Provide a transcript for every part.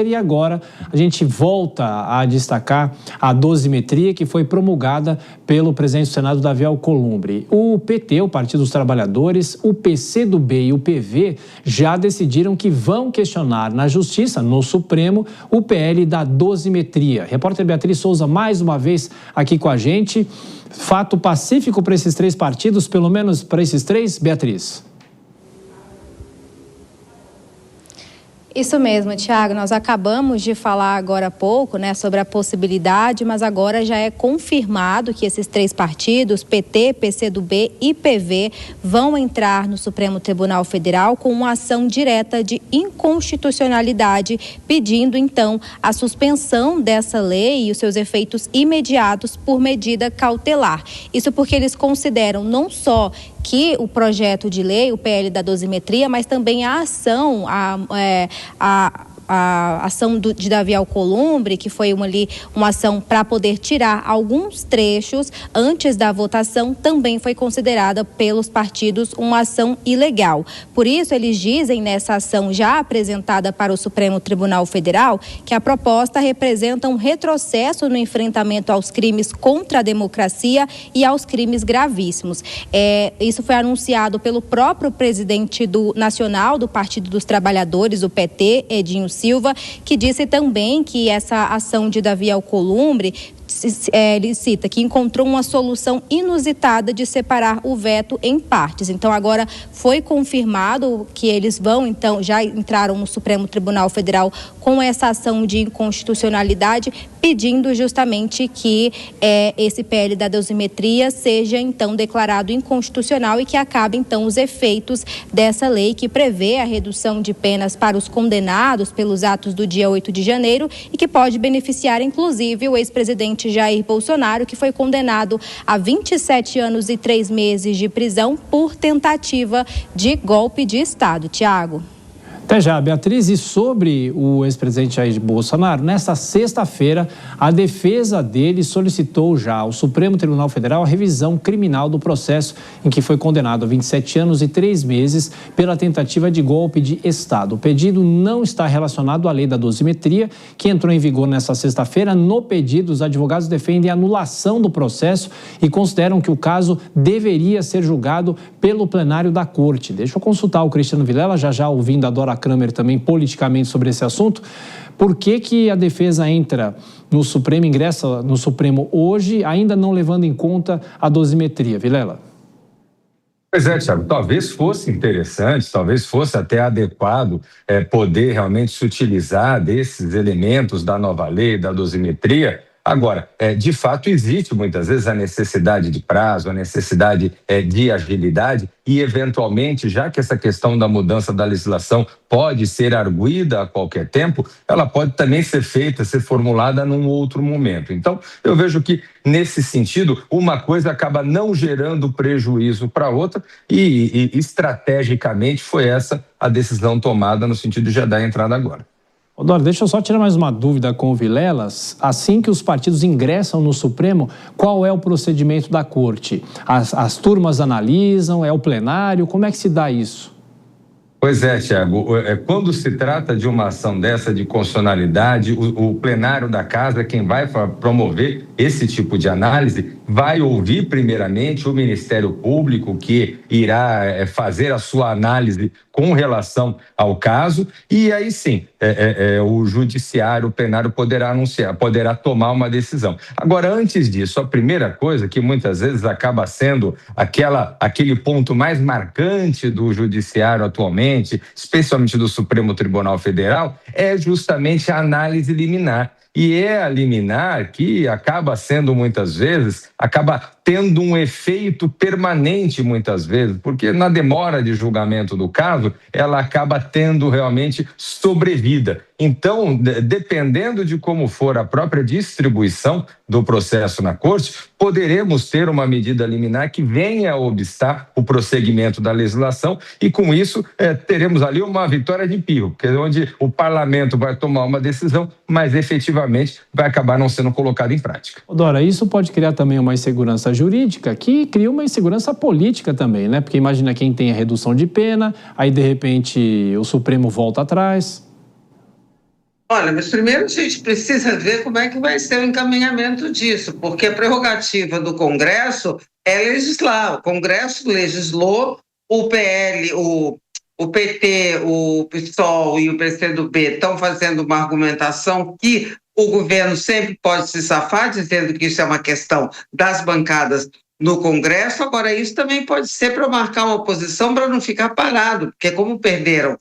E agora a gente volta a destacar a dosimetria que foi promulgada pelo presidente do Senado, Davi Alcolumbre. O PT, o Partido dos Trabalhadores, o PCdoB e o PV já decidiram que vão questionar na Justiça, no Supremo, o PL da dosimetria. Repórter Beatriz Souza, mais uma vez aqui com a gente. Fato pacífico para esses três partidos, pelo menos para esses três, Beatriz? Isso mesmo, Tiago. Nós acabamos de falar agora há pouco, sobre a possibilidade, mas agora já é confirmado que esses três partidos, PT, PCdoB e PV, vão entrar no Supremo Tribunal Federal com uma ação direta de inconstitucionalidade, pedindo, então, a suspensão dessa lei e os seus efeitos imediatos por medida cautelar. Isso porque eles consideram não só que o projeto de lei, o PL da dosimetria, mas também a ação, a ação de Davi Alcolumbre, que foi uma ação para poder tirar alguns trechos antes da votação, também foi considerada pelos partidos uma ação ilegal. Por isso, eles dizem nessa ação já apresentada para o Supremo Tribunal Federal que a proposta representa um retrocesso no enfrentamento aos crimes contra a democracia e aos crimes gravíssimos. Isso foi anunciado pelo próprio presidente nacional do Partido dos Trabalhadores, o PT, Edinho Silva, que disse também que essa ação de Davi Alcolumbre, ele cita que encontrou uma solução inusitada de separar o veto em partes. Então, agora foi confirmado que eles já entraram no Supremo Tribunal Federal com essa ação de inconstitucionalidade, pedindo justamente que esse PL da dosimetria seja, então, declarado inconstitucional e que acabe, então, os efeitos dessa lei que prevê a redução de penas para os condenados pelos atos do dia 8 de janeiro e que pode beneficiar, inclusive, o ex-presidente Jair Bolsonaro, que foi condenado a 27 anos e 3 meses de prisão por tentativa de golpe de Estado. Tiago. Até já, Beatriz. E sobre o ex-presidente Jair Bolsonaro, nesta sexta-feira, a defesa dele solicitou já ao Supremo Tribunal Federal a revisão criminal do processo em que foi condenado a 27 anos e 3 meses pela tentativa de golpe de Estado. O pedido não está relacionado à lei da dosimetria, que entrou em vigor nesta sexta-feira. No pedido, os advogados defendem a anulação do processo e consideram que o caso deveria ser julgado pelo plenário da Corte. Deixa eu consultar o Cristiano Vilela, já ouvindo a Dora Kramer também politicamente sobre esse assunto. Por que a defesa entra no Supremo, ingressa no Supremo hoje, ainda não levando em conta a dosimetria, Vilela? Pois é, Thiago, talvez fosse interessante, talvez fosse até adequado poder realmente se utilizar desses elementos da nova lei, da dosimetria. Agora, de fato, existe muitas vezes a necessidade de prazo, a necessidade de agilidade e, eventualmente, já que essa questão da mudança da legislação pode ser arguida a qualquer tempo, ela pode também ser formulada num outro momento. Então, eu vejo que, nesse sentido, uma coisa acaba não gerando prejuízo para a outra e, estrategicamente, foi essa a decisão tomada no sentido de já dar a entrada agora. Dora, deixa eu só tirar mais uma dúvida com o Vilelas. Assim que os partidos ingressam no Supremo, qual é o procedimento da Corte? As turmas analisam, é o plenário? Como é que se dá isso? Pois é, Tiago, quando se trata de uma ação dessa de constitucionalidade, o plenário da Casa, quem vai promover esse tipo de análise, vai ouvir primeiramente o Ministério Público, que irá fazer a sua análise com relação ao caso, e aí sim, o judiciário, o plenário poderá tomar uma decisão. Agora, antes disso, a primeira coisa que muitas vezes acaba sendo aquele ponto mais marcante do judiciário atualmente, especialmente do Supremo Tribunal Federal, é justamente a análise liminar. E é a liminar que acaba sendo muitas vezes, acaba tendo um efeito permanente muitas vezes, porque na demora de julgamento do caso, ela acaba tendo realmente sobrevida. Então, dependendo de como for a própria distribuição do processo na Corte, poderemos ter uma medida liminar que venha a obstar o prosseguimento da legislação e, com isso, teremos ali uma vitória de pio, porque onde o parlamento vai tomar uma decisão, mas efetivamente vai acabar não sendo colocada em prática. Dora, isso pode criar também uma insegurança jurídica que cria uma insegurança política também, né? Porque imagina quem tem a redução de pena, aí de repente o Supremo volta atrás. Olha, mas primeiro a gente precisa ver como é que vai ser o encaminhamento disso, porque a prerrogativa do Congresso é legislar. O Congresso legislou, o PL, o PT, o PSOL e o PCdoB estão fazendo uma argumentação que o governo sempre pode se safar, dizendo que isso é uma questão das bancadas no Congresso. Agora, isso também pode ser para marcar uma posição para não ficar parado, porque como perderam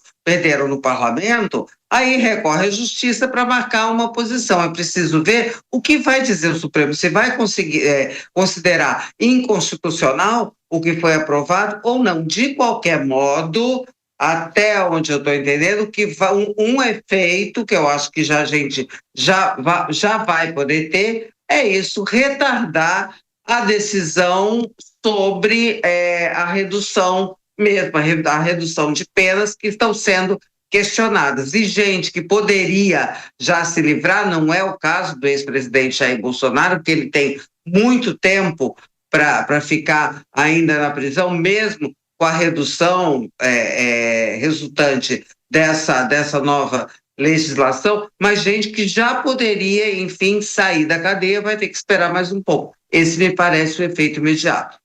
no parlamento, aí recorre à justiça para marcar uma posição. É preciso ver o que vai dizer o Supremo, se vai conseguir considerar inconstitucional o que foi aprovado ou não. De qualquer modo, até onde eu estou entendendo, que um efeito que eu acho que a gente já vai poder ter é isso, retardar a decisão sobre a redução mesmo, a redução de penas que estão sendo questionadas. E gente que poderia já se livrar, não é o caso do ex-presidente Jair Bolsonaro, porque ele tem muito tempo para ficar ainda na prisão, mesmo com a redução resultante dessa nova legislação, mas gente que já poderia, enfim, sair da cadeia vai ter que esperar mais um pouco. Esse me parece o efeito imediato.